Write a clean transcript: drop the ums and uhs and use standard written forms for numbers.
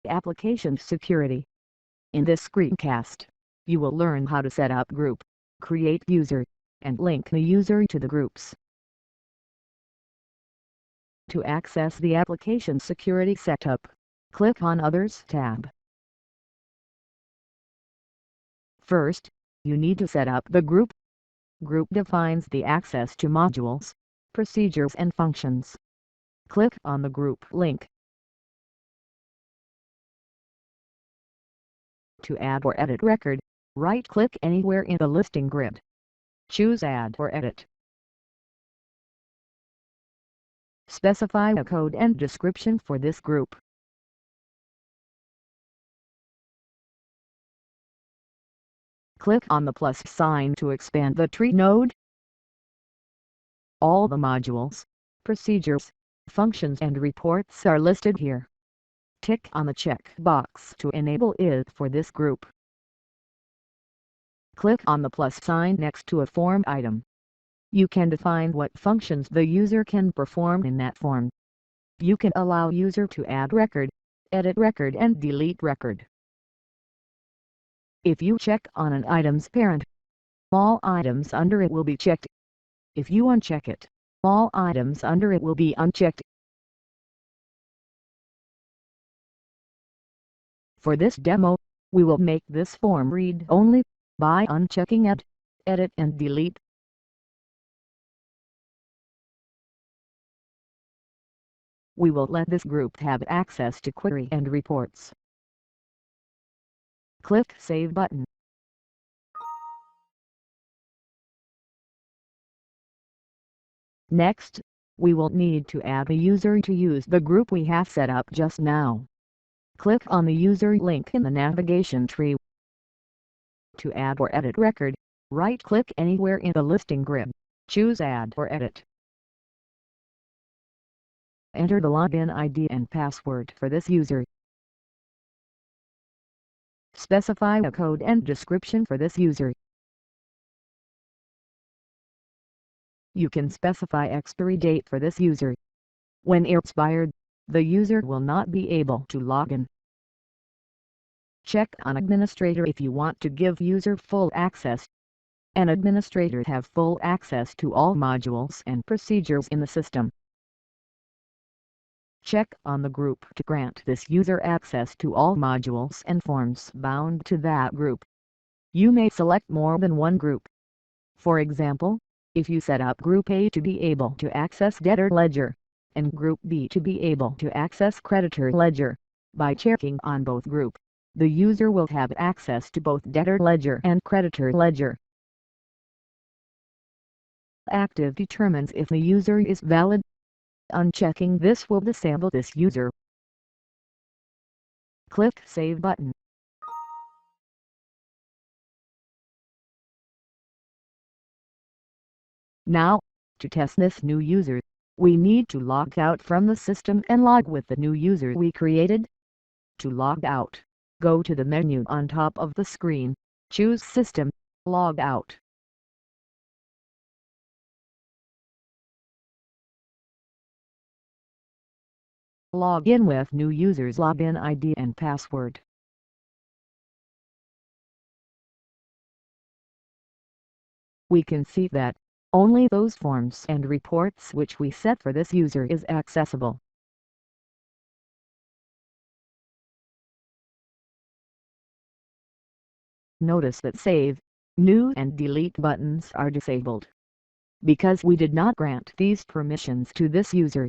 Application Security. In this screencast, you will learn how to set up group, create user, and link the user to the groups. To access the Application Security setup, click on Others tab. First, you need to set up the group. Group defines the access to modules, procedures and functions. Click on the group link. To add or edit record, right-click anywhere in the listing grid. Choose Add or Edit. Specify a code and description for this group. Click on the plus sign to expand the tree node. All the modules, procedures, functions and reports are listed here. Tick on the check box to enable it for this group. Click on the plus sign next to a form item. You can define what functions the user can perform in that form. You can allow user to add record, edit record and delete record. If you check on an item's parent, all items under it will be checked. If you uncheck it, all items under it will be unchecked. For this demo, we will make this form read-only by unchecking Add, Edit and Delete. We will let this group have access to query and reports. Click Save button. Next, we will need to add a user to use the group we have set up just now. Click on the user link in the navigation tree. To add or edit record, right-click anywhere in the listing grid. Choose Add or Edit. Enter the login ID and password for this user. Specify a code and description for this user. You can specify expiry date for this user. When expired, the user will not be able to log in. Check on Administrator if you want to give user full access. An administrator have full access to all modules and procedures in the system. Check on the group to grant this user access to all modules and forms bound to that group. You may select more than one group. For example, if you set up Group A to be able to access Debtor Ledger, and Group B to be able to access Creditor Ledger, by checking on both groups, the user will have access to both Debtor Ledger and Creditor Ledger. Active determines if the user is valid. Unchecking this will disable this user. Click Save button. Now, to test this new user, we need to log out from the system and log with the new user we created. To log out, go to the menu on top of the screen, choose System, Log Out. Log in with new user's login ID and password. We can see that only those forms and reports which we set for this user is accessible. Notice that Save, New and Delete buttons are disabled. Because we did not grant these permissions to this user,